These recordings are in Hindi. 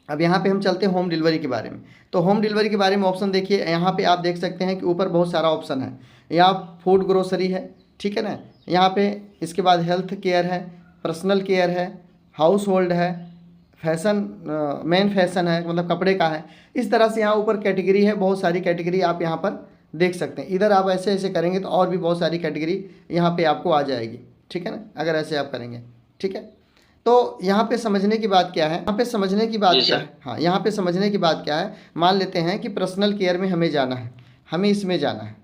अब यहाँ पे हम चलते हैं होम डिलीवरी के बारे में। तो होम डिलीवरी के बारे में ऑप्शन देखिए, यहाँ पे आप देख सकते हैं कि ऊपर बहुत सारा ऑप्शन है। यहाँ फूड ग्रोसरी है, ठीक है ना, यहाँ पे इसके बाद हेल्थ केयर है, पर्सनल केयर है, हाउस होल्ड है, फैशन, मेन फैशन है, मतलब कपड़े का है। इस तरह से यहाँ ऊपर कैटेगरी है, बहुत सारी कैटेगरी आप यहाँ पर देख सकते हैं। इधर आप ऐसे ऐसे करेंगे तो और भी बहुत सारी कैटेगरी यहाँ पे आपको आ जाएगी, ठीक है ना, अगर ऐसे आप करेंगे, ठीक है। तो यहाँ पे समझने की बात क्या है, यहाँ पे समझने की बात जी क्या सर। है, हाँ यहाँ पे समझने की बात क्या है, मान लेते हैं कि पर्सनल केयर में हमें जाना है, हमें इसमें जाना है,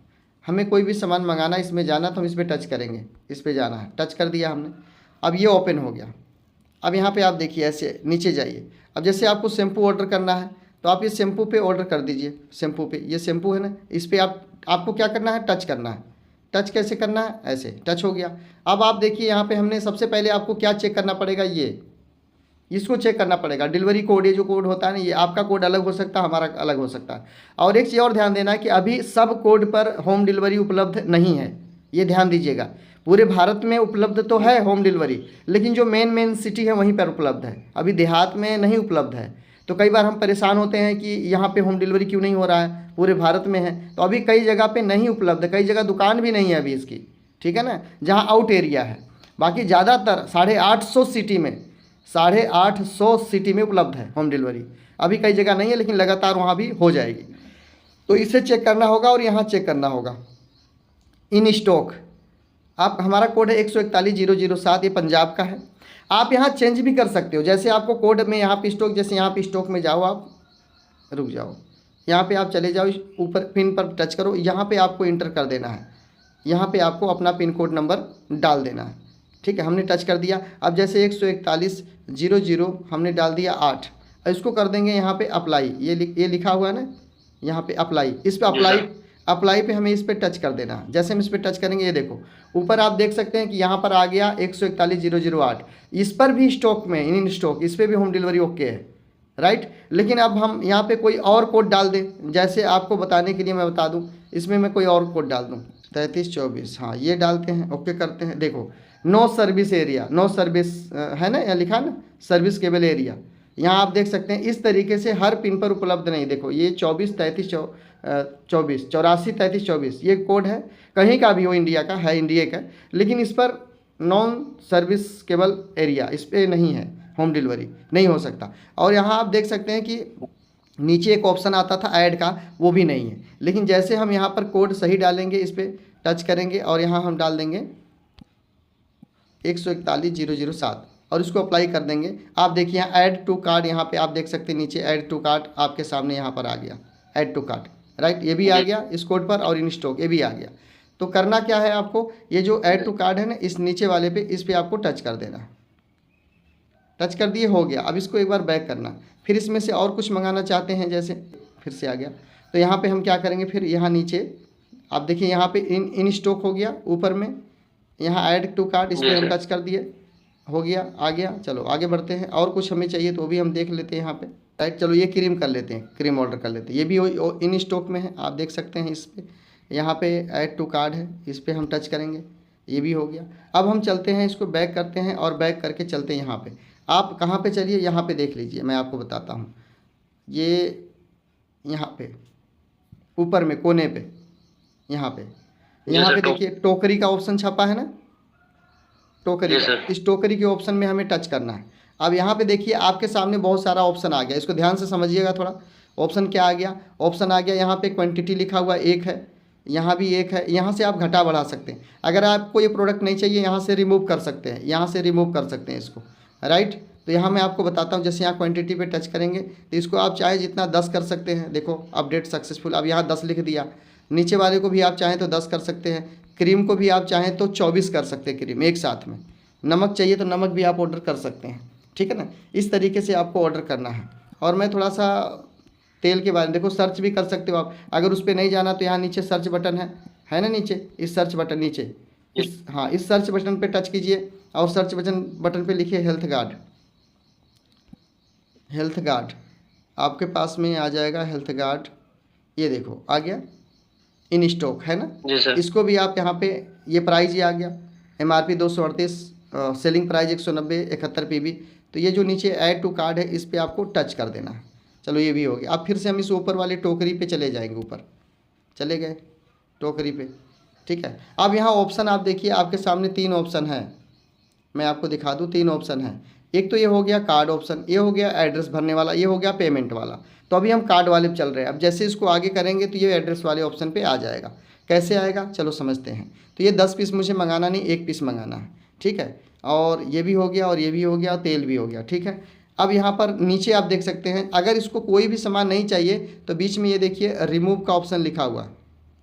हमें कोई भी सामान मंगाना है, इसमें जाना, तो हम इस पर टच करेंगे, इस पर जाना है, टच कर दिया हमने। अब ये ओपन हो गया। अब यहाँ पे आप देखिए ऐसे नीचे जाइए। अब जैसे आपको शैम्पू ऑर्डर करना है तो आप ये शैम्पू पे ऑर्डर कर दीजिए। शैम्पू पे, ये शैम्पू है ना, इस पर आपको क्या करना है, टच करना है। टच कैसे करना है, ऐसे टच हो गया। अब आप देखिए यहाँ पे हमने सबसे पहले आपको क्या चेक करना पड़ेगा, ये इसको चेक करना पड़ेगा, डिलीवरी कोड। ये जो कोड होता है ना, ये आपका कोड अलग हो सकता है, हमारा अलग हो सकता है। और एक चीज़ और ध्यान देना है कि अभी सब कोड पर होम डिलीवरी उपलब्ध नहीं है, ये ध्यान दीजिएगा। पूरे भारत में उपलब्ध तो है होम डिलीवरी, लेकिन जो मेन मेन सिटी है वहीं पर उपलब्ध है, अभी देहात में नहीं उपलब्ध है। तो कई बार हम परेशान होते हैं कि यहाँ पे होम डिलीवरी क्यों नहीं हो रहा है, पूरे भारत में है। तो अभी कई जगह पे नहीं उपलब्ध, कई जगह दुकान भी नहीं है अभी इसकी, ठीक है ना, जहाँ आउट एरिया है। बाकी ज़्यादातर 850 सिटी में, 850 सिटी में उपलब्ध है होम डिलीवरी। अभी कई जगह नहीं है, लेकिन लगातार वहाँ भी हो जाएगी। तो इसे चेक करना होगा और यहाँ चेक करना होगा इन स्टॉक। आप, हमारा कोड है 141,007, ये पंजाब का है। आप यहाँ चेंज भी कर सकते हो, जैसे आपको कोड में यहाँ पे स्टॉक, जैसे यहाँ पे स्टॉक में जाओ, आप रुक जाओ, यहाँ पे आप चले जाओ, ऊपर पिन पर टच करो, यहाँ पे आपको इंटर कर देना है, यहाँ पे आपको अपना पिन कोड नंबर डाल देना है, ठीक है। हमने टच कर दिया। अब जैसे 141,000 हमने डाल दिया 8, इसको कर देंगे यहाँ पे अप्लाई, ये लिखा हुआ है ना, यहाँ पे अप्लाई, इस पर जी अप्लाई, सर। अप्लाई पे हमें इस पर टच कर देना है। जैसे हम इस पर टच करेंगे, ये देखो ऊपर आप देख सकते हैं कि यहाँ पर आ गया 141,008, इस पर भी स्टॉक में, इन स्टॉक, इस पर भी होम डिलीवरी ओके है, राइट। लेकिन अब हम यहाँ पे कोई और कोड डाल दें, जैसे आपको बताने के लिए मैं बता दूँ, इसमें मैं कोई और कोड डाल दूँ 3324, हाँ ये डालते हैं, ओके करते हैं। देखो no service area, no service है ना, यहाँ लिखा ना, सर्विस केबल एरिया, यहाँ आप देख सकते हैं। इस तरीके से हर पिन पर उपलब्ध नहीं। देखो ये 24 84 33 ये कोड है, कहीं का भी हो, इंडिया का है, इंडिया का, लेकिन इस पर नॉन सर्विस केबल एरिया, इस पर नहीं है, होम डिलीवरी नहीं हो सकता। और यहाँ आप देख सकते हैं कि नीचे एक ऑप्शन आता था ऐड का, वो भी नहीं है। लेकिन जैसे हम यहाँ पर कोड सही डालेंगे, इस पर टच करेंगे और यहाँ हम डाल देंगे 141,007 और इसको अप्लाई कर देंगे। आप देखिए यहाँ ऐड टू कार्ड, यहाँ पे आप देख सकते हैं नीचे ऐड टू कार्ड आपके सामने यहाँ पर आ गया, ऐड टू कार्ड, राइट, ये भी आ जी गया इस कोड पर, और इन स्टॉक ये भी आ गया। तो करना क्या है आपको, ये जो ऐड टू कार्ड है ना, इस नीचे वाले पे, इस पर आपको टच कर देना है। टच कर दिए, हो गया। अब इसको एक बार बैक करना, फिर इसमें से और कुछ मंगाना चाहते हैं, जैसे फिर से आ गया, तो यहाँ पे हम क्या करेंगे, फिर यहाँ नीचे आप देखिए यहाँ पे इन स्टॉक हो गया ऊपर में, यहाँ ऐड टू कार्ट, इस जी पर हम सर। टच कर दिए, हो गया, आ गया। चलो आगे बढ़ते हैं, और कुछ हमें चाहिए तो भी हम देख लेते हैं यहाँ पे, राइट। चलो ये क्रीम कर लेते हैं, क्रीम ऑर्डर कर लेते हैं, ये भी इन स्टॉक में है, आप देख सकते हैं। इस पर यहाँ पे ऐड टू कार्ड है, इस पर हम टच करेंगे, ये भी हो गया। अब हम चलते हैं, इसको बैक करते हैं और बैक करके चलते हैं यहाँ पे। आप कहाँ पे चलिए, यहाँ पे देख लीजिए, मैं आपको बताता हूँ। ये यहाँ पे ऊपर में कोने पे, यहाँ पे, जी यहाँ सर। पे देखिए टोकरी का ऑप्शन छपा है ना, टोकरी जी का, सर। इस टोकरी के ऑप्शन में हमें टच करना है। अब यहाँ पे देखिए आपके सामने बहुत सारा ऑप्शन आ गया, इसको ध्यान से समझिएगा थोड़ा। ऑप्शन क्या आ गया, ऑप्शन आ गया यहाँ पे क्वांटिटी लिखा हुआ एक है, यहाँ भी एक है, यहाँ से आप घटा बढ़ा सकते हैं। अगर आपको ये प्रोडक्ट नहीं चाहिए, यहाँ से रिमूव कर सकते हैं, यहाँ से रिमूव कर सकते हैं इसको, राइट। तो यहाँ मैं आपको बताता हूँ, जैसे यहाँ क्वांटिटी पे टच करेंगे तो इसको आप चाहे जितना 10 कर सकते हैं। देखो अपडेट सक्सेसफुल, अब यहाँ 10 लिख दिया। नीचे वाले को भी आप चाहें तो 10 कर सकते हैं, क्रीम को भी आप चाहें तो 24 कर सकते हैं, क्रीम एक साथ में। नमक चाहिए तो नमक भी आप ऑर्डर कर सकते हैं, ठीक है ना। इस तरीके से आपको ऑर्डर करना है। और मैं थोड़ा सा तेल के बारे में, देखो सर्च भी कर सकते हो आप, अगर उस पर नहीं जाना तो यहाँ नीचे सर्च बटन है ना नीचे, इस सर्च बटन नीचे, इस, हाँ इस सर्च बटन पे टच कीजिए और सर्च बटन पे लिखिए हेल्थ गार्ड। हेल्थ गार्ड आपके पास में आ जाएगा, हेल्थ गार्ड, ये देखो आ गया, इन स्टॉक है ना। जी सर। इसको भी आप यहाँ पे, ये प्राइस ही आ गया, MRP 238, सेलिंग प्राइस 190 71 पीबी। तो ये जो नीचे ऐड टू कार्ड है इस पर आपको टच कर देना है। चलो ये भी हो गया। अब फिर से हम इस ऊपर वाले टोकरी पे चले जाएंगे, ऊपर चले गए टोकरी पे, ठीक है। अब यहाँ ऑप्शन आप देखिए, आपके सामने 3 ऑप्शन है, मैं आपको दिखा दूँ 3 ऑप्शन है। एक तो ये हो गया कार्ड ऑप्शन, ये हो गया एड्रेस भरने वाला, ये हो गया पेमेंट वाला। तो अभी हम कार्ड वाले पे चल रहे हैं। अब जैसे इसको आगे करेंगे तो ये एड्रेस वाले ऑप्शन पे आ जाएगा। कैसे आएगा चलो समझते हैं। तो ये 10 पीस मुझे मंगाना नहीं, 1 पीस मंगाना है, ठीक है। और ये भी हो गया और ये भी हो गया, तेल भी हो गया, ठीक है। अब यहाँ पर नीचे आप देख सकते हैं, अगर इसको कोई भी सामान नहीं चाहिए तो बीच में ये देखिए रिमूव का ऑप्शन लिखा हुआ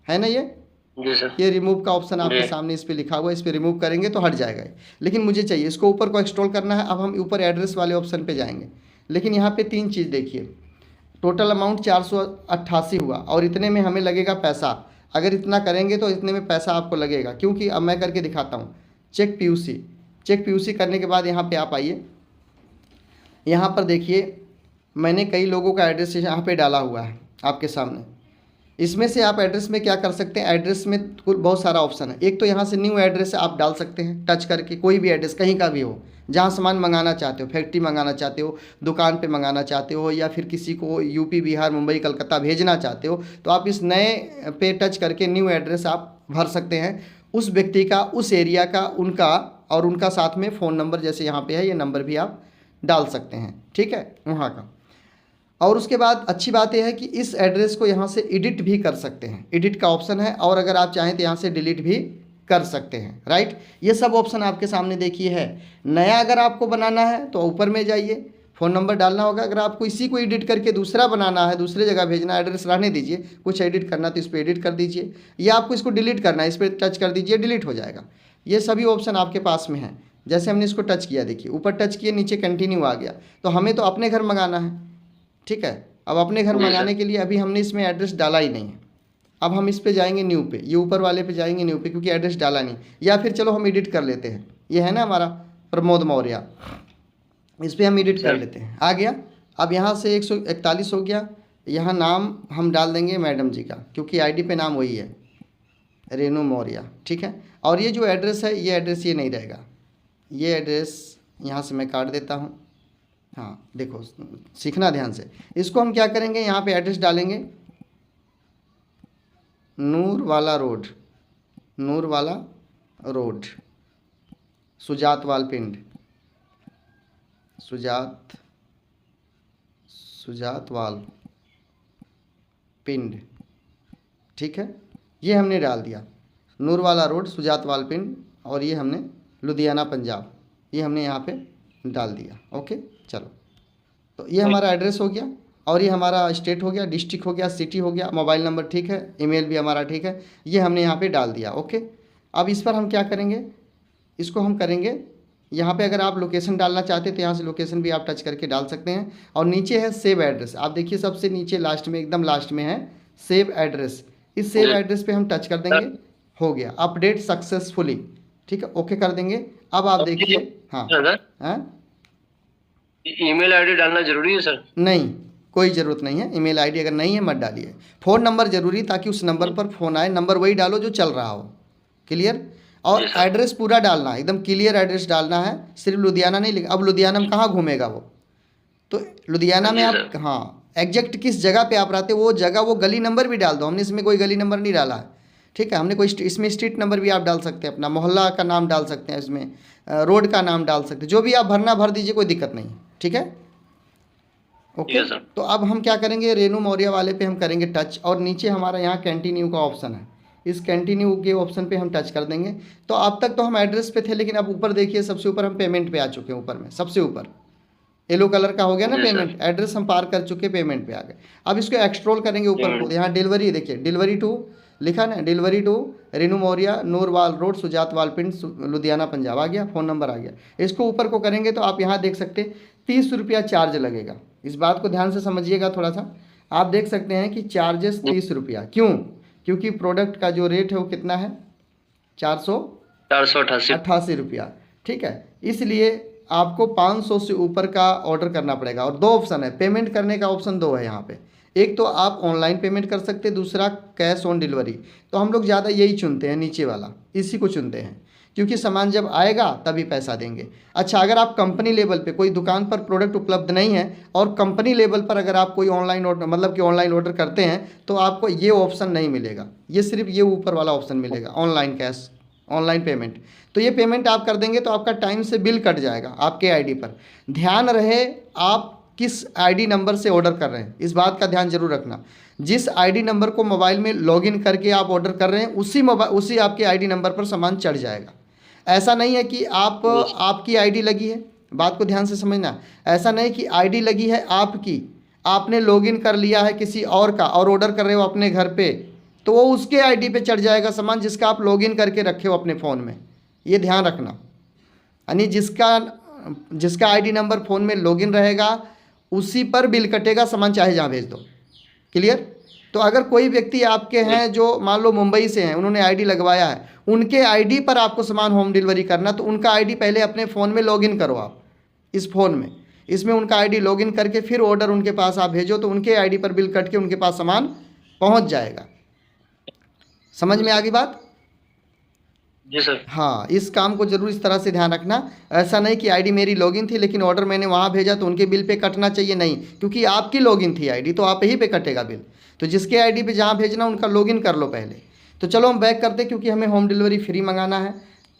है ना, ये रिमूव का ऑप्शन आपके सामने इस पर लिखा हुआ है। इस पर रिमूव करेंगे तो हट जाएगा, लेकिन मुझे चाहिए इसको ऊपर को एक्सट्रोल करना है। अब हम ऊपर एड्रेस वाले ऑप्शन पे जाएंगे, लेकिन यहाँ पे 3 चीज़ देखिए। टोटल अमाउंट 488 हुआ और इतने में हमें लगेगा पैसा। अगर इतना करेंगे तो इतने में पैसा आपको लगेगा, क्योंकि अब मैं करके दिखाता हूँ। चेक पीयूसी, चेक पीयूसी करने के बाद यहाँ पे आप आइए। यहाँ पर देखिए मैंने कई लोगों का एड्रेस यहाँ पे डाला हुआ है आपके सामने। इसमें से आप एड्रेस में क्या कर सकते हैं, एड्रेस में कुल बहुत सारा ऑप्शन है। एक तो यहाँ से न्यू एड्रेस आप डाल सकते हैं टच करके, कोई भी एड्रेस कहीं का भी हो, जहाँ सामान मंगाना चाहते हो, फैक्ट्री मंगाना चाहते हो, दुकान पे मंगाना चाहते हो, या फिर किसी को यूपी बिहार मुंबई कलकत्ता भेजना चाहते हो, तो आप इस नए पे टच करके न्यू एड्रेस आप भर सकते हैं। उस व्यक्ति का, उस एरिया का, उनका, और उनका साथ में फ़ोन नंबर जैसे यहाँ पे है, ये नंबर भी आप डाल सकते हैं, ठीक है, वहाँ का। और उसके बाद अच्छी बात यह है कि इस एड्रेस को यहाँ से एडिट भी कर सकते हैं, एडिट का ऑप्शन है। और अगर आप चाहें तो यहाँ से डिलीट भी कर सकते हैं, राइट। ये सब ऑप्शन आपके सामने देखिए है। नया अगर आपको बनाना है तो ऊपर में जाइए, फ़ोन नंबर डालना होगा। अगर आपको इसी को एडिट करके दूसरा बनाना है, दूसरे जगह भेजना, एड्रेस रहने दीजिए, कुछ एडिट करना तो इस पर एडिट कर दीजिए, या आपको इसको डिलीट करना है, इस पर टच कर दीजिए, डिलीट हो जाएगा। ये सभी ऑप्शन आपके पास में है। जैसे हमने इसको टच किया, देखिए ऊपर टच किए, नीचे कंटिन्यू आ गया। तो हमें तो अपने घर मंगाना है, ठीक है। अब अपने घर मंगाने के लिए अभी हमने इसमें एड्रेस डाला ही नहीं है। अब हम इस पे जाएंगे न्यू पे, ये ऊपर वाले पे जाएंगे न्यू पे, क्योंकि एड्रेस डाला नहीं। या फिर चलो हम एडिट कर लेते हैं, ये है ना हमारा प्रमोद मौर्य, इस पर हम एडिट कर लेते हैं। आ गया। अब यहाँ से 141 हो गया। यहाँ नाम हम डाल देंगे मैडम जी का, क्योंकि आईडी पे नाम वही है, रेनू मौर्य, ठीक है। और ये जो एड्रेस है, ये एड्रेस ये नहीं रहेगा, ये एड्रेस यहाँ से मैं काट देता हूँ। हाँ देखो, सीखना ध्यान से। इसको हम क्या करेंगे, यहाँ पे एड्रेस डालेंगे नूर वाला रोड, नूर वाला रोड, सुजातवाल पिंड, सुजातवाल पिंड, ठीक है। ये हमने डाल दिया, नूर वाला रोड, सुजातवाल पिंड, और ये हमने लुधियाना पंजाब, ये हमने यहाँ पे डाल दिया। ओके चलो, तो ये हमारा एड्रेस हो गया, और ये हमारा स्टेट हो गया, डिस्ट्रिक्ट हो गया, सिटी हो गया, मोबाइल नंबर ठीक है, ईमेल भी हमारा ठीक है, ये हमने यहाँ पे डाल दिया। ओके, अब इस पर हम क्या करेंगे, इसको हम करेंगे यहाँ पे, अगर आप लोकेशन डालना चाहते हैं तो यहाँ से लोकेशन भी आप टच करके डाल सकते हैं। और नीचे है सेव एड्रेस, आप देखिए सबसे नीचे लास्ट में, एकदम लास्ट में है सेव एड्रेस। इस सेव एड्रेस पे हम टच कर देंगे, हो गया अपडेट सक्सेसफुली, ठीक है, ओके कर देंगे। अब आप देखिए, हाँ हाँ, ईमेल आईडी डालना जरूरी है सर? नहीं, कोई ज़रूरत नहीं है। ईमेल आईडी अगर नहीं है मत डालिए। फ़ोन नंबर ज़रूरी, ताकि उस नंबर पर फ़ोन आए, नंबर वही डालो जो चल रहा हो, क्लियर। और एड्रेस पूरा डालना है, एकदम क्लियर एड्रेस डालना है, सिर्फ लुधियाना नहीं लिखा। अब लुधियाना में कहाँ घूमेगा वो, तो लुधियाना में आप, हाँ एग्जैक्ट किस जगह पे आप रहते हो वो जगह, वो गली नंबर भी डाल दो। हमने इसमें कोई गली नंबर नहीं डाला है, ठीक है। हमने कोई इसमें स्ट्रीट नंबर भी आप डाल सकते हैं, अपना मोहल्ला का नाम डाल सकते हैं, इसमें रोड का नाम डाल सकते हैं, जो भी आप भरना भर दीजिए, कोई दिक्कत नहीं, ठीक है। ओके, तो अब हम क्या करेंगे, रेनू मौर्य वाले पे हम करेंगे टच, और नीचे हमारा यहाँ कंटिन्यू का ऑप्शन है, इस कंटिन्यू के ऑप्शन पे हम टच कर देंगे। तो अब तक तो हम एड्रेस पे थे, लेकिन अब ऊपर देखिए, सबसे ऊपर हम पेमेंट पे आ चुके हैं। ऊपर में सबसे ऊपर येलो कलर का हो गया ना पेमेंट, एड्रेस हम पार कर चुके, पेमेंट पे आ गए। अब इसको एक्सट्रोल करेंगे ऊपर को, यहाँ डिलीवरी देखिए, डिलीवरी टू लिखा ना, delivery to Renu Maurya, Noorwal road, Sujatwal Pind, Ludhiana Punjab, आ गया, फ़ोन नंबर आ गया। इसको ऊपर को करेंगे तो आप यहाँ देख सकते 30 रुपया चार्ज लगेगा। इस बात को ध्यान से समझिएगा थोड़ा सा। आप देख सकते हैं कि चार्जेस 30 रुपया, क्यों, क्योंकि प्रोडक्ट का जो रेट है वो कितना है, 488 रुपया, ठीक है। इसलिए आपको 500 से ऊपर का ऑर्डर करना पड़ेगा। और 2 ऑप्शन है पेमेंट करने का, ऑप्शन 2 है यहाँ पे। एक तो आप ऑनलाइन पेमेंट कर सकते हैं, दूसरा कैश ऑन डिलीवरी। तो हम लोग ज़्यादा यही चुनते हैं, नीचे वाला, इसी को चुनते हैं, क्योंकि सामान जब आएगा तभी पैसा देंगे। अच्छा, अगर आप कंपनी लेवल पे कोई दुकान पर प्रोडक्ट उपलब्ध नहीं है और कंपनी लेवल पर अगर आप कोई ऑनलाइन ऑर्डर मतलब कि ऑनलाइन ऑर्डर करते हैं तो आपको ये ऑप्शन नहीं मिलेगा, ये सिर्फ ये ऊपर वाला ऑप्शन मिलेगा, ऑनलाइन कैश, ऑनलाइन पेमेंट। तो ये पेमेंट आप कर देंगे तो आपका टाइम से बिल कट जाएगा आपके आईडी पर। ध्यान रहे आप किस आईडी नंबर से ऑर्डर कर रहे हैं, इस बात का ध्यान जरूर रखना। जिस आईडी नंबर को मोबाइल में लॉगिन करके आप ऑर्डर कर रहे हैं उसी आपके आईडी नंबर पर सामान चढ़ जाएगा। ऐसा नहीं है कि आपकी आईडी लगी है, बात को ध्यान से समझना। ऐसा नहीं कि आईडी लगी है आपकी, आपने लॉगिन कर लिया है किसी और का और ऑर्डर कर रहे हो अपने घर पे, तो वो उसके आईडी पे चढ़ जाएगा सामान जिसका आप लॉगिन करके रखे हो अपने फ़ोन में। ये ध्यान रखना। यानी जिसका आईडी नंबर फ़ोन में लॉगिन रहेगा उसी पर बिल कटेगा, सामान चाहे जहाँ भेज दो। क्लियर? तो अगर कोई व्यक्ति आपके हैं जो मान लो मुंबई से हैं, उन्होंने आईडी लगवाया है, उनके आईडी पर आपको सामान होम डिलीवरी करना, तो उनका आईडी पहले अपने फ़ोन में लॉगिन करो आप, इस फ़ोन में, इसमें उनका आईडी लॉगिन करके फिर ऑर्डर उनके पास आप भेजो तो उनके आईडी पर बिल कट के उनके पास सामान पहुंच जाएगा। समझ में आ गई बात? जी सर। हाँ, इस काम को जरूर इस तरह से ध्यान रखना। ऐसा नहीं कि आईडी मेरी लॉगिन थी लेकिन ऑर्डर मैंने वहाँ भेजा तो उनके बिल पे कटना चाहिए, नहीं, क्योंकि आपकी लॉगिन थी आईडी तो आप ही पे कटेगा बिल। तो जिसके आईडी पे जहाँ भेजना उनका लॉगिन कर लो पहले। तो चलो हम बैक करते हैं क्योंकि हमें होम डिलीवरी फ्री मंगाना है,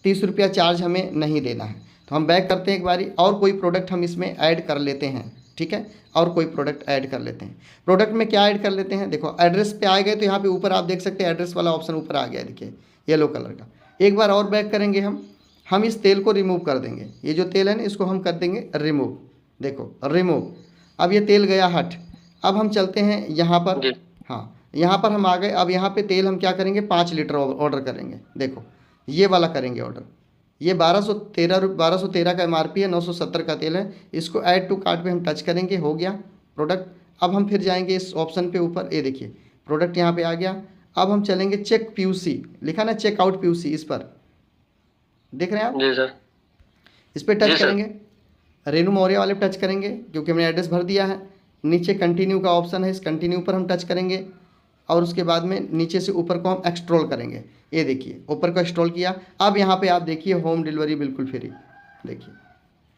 30 रुपया चार्ज हमें नहीं देना है। तो हम बैक करते हैं एक बारी और कोई प्रोडक्ट हम इसमें ऐड कर लेते हैं, ठीक है, और कोई प्रोडक्ट ऐड कर लेते हैं। प्रोडक्ट में क्या ऐड कर लेते हैं, देखो एड्रेस पे आ गए तो यहाँ पे ऊपर आप देख सकते हैं एड्रेस वाला ऑप्शन ऊपर आ गया, देखिए येलो कलर का। एक बार और बैक करेंगे हम इस तेल को रिमूव कर देंगे। ये जो तेल है ना इसको हम कर देंगे रिमूव, देखो रिमूव। अब ये तेल गया हट। अब हम चलते हैं यहाँ पर, हाँ यहाँ पर हम आ गए। अब यहाँ पे तेल हम क्या करेंगे 5 लीटर ऑर्डर करेंगे, देखो ये वाला करेंगे ऑर्डर। ये 1213 का MRP है, 970 का तेल है। इसको ऐड टू कार्ट पे हम टच करेंगे, हो गया प्रोडक्ट। अब हम फिर जाएंगे इस ऑप्शन पे ऊपर, ये देखिए प्रोडक्ट यहाँ पे आ गया। अब हम चलेंगे चेक PUC, लिखा ना चेकआउट PUC, इस पर देख रहे हैं आप? जी सर। इस पर टच करेंगे, रेनू मौर्य वाले पे टच करेंगे क्योंकि हमने एड्रेस भर दिया है। नीचे कंटिन्यू का ऑप्शन है, इस कंटिन्यू पर हम टच करेंगे और उसके बाद में नीचे से ऊपर को हम एक्सट्रोल करेंगे। ये देखिए ऊपर को एक्सट्रोल किया। अब यहाँ पे आप देखिए होम डिलीवरी बिल्कुल फ्री, देखिए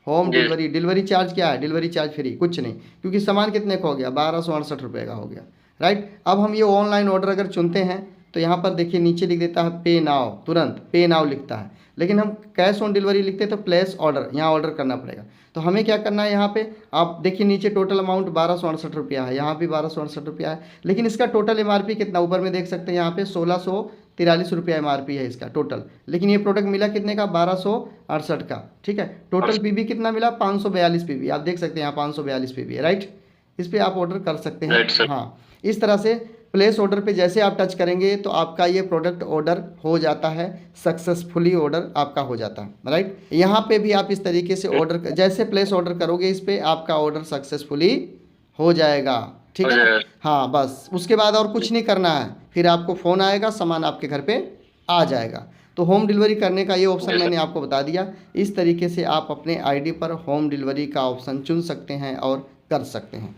होम डिलीवरी। डिलीवरी चार्ज क्या है, डिलीवरी चार्ज फ्री, कुछ नहीं, क्योंकि सामान कितने का हो गया 1268 रुपये का हो गया, राइट। अब हम ये ऑनलाइन ऑर्डर अगर चुनते हैं तो यहाँ पर देखिए नीचे लिख देता है पे नाउ, तुरंत पे नाउ लिखता है। लेकिन हम कैश ऑन डिलीवरी लिखते हैं तो प्लेस ऑर्डर, यहाँ ऑर्डर करना पड़ेगा। तो हमें क्या करना है, यहाँ पे आप देखिए नीचे टोटल अमाउंट 1268 रुपया है, यहाँ भी 1268 रुपया है। लेकिन इसका टोटल MRP कितना, ऊपर में देख सकते हैं यहाँ पे 1643 रुपया MRP है इसका टोटल। लेकिन ये प्रोडक्ट मिला कितने का, 1268 का, ठीक है। टोटल PB कितना मिला, 542 PB, आप देख सकते हैं यहाँ 542 PB है, राइट। इस पर आप ऑर्डर कर सकते हैं। हाँ, इस तरह से प्लेस ऑर्डर पे जैसे आप टच करेंगे तो आपका ये प्रोडक्ट ऑर्डर हो जाता है, सक्सेसफुली ऑर्डर आपका हो जाता है, राइट। यहाँ पे भी आप इस तरीके से ऑर्डर जैसे प्लेस ऑर्डर करोगे इस पे आपका ऑर्डर सक्सेसफुली हो जाएगा, ठीक है। हाँ, बस उसके बाद और कुछ नहीं करना है, फिर आपको फ़ोन आएगा, सामान आपके घर पे आ जाएगा। तो होम डिलीवरी करने का ये ऑप्शन मैंने आपको बता दिया। इस तरीके से आप अपने आईडी पर होम डिलीवरी का ऑप्शन चुन सकते हैं और कर सकते हैं।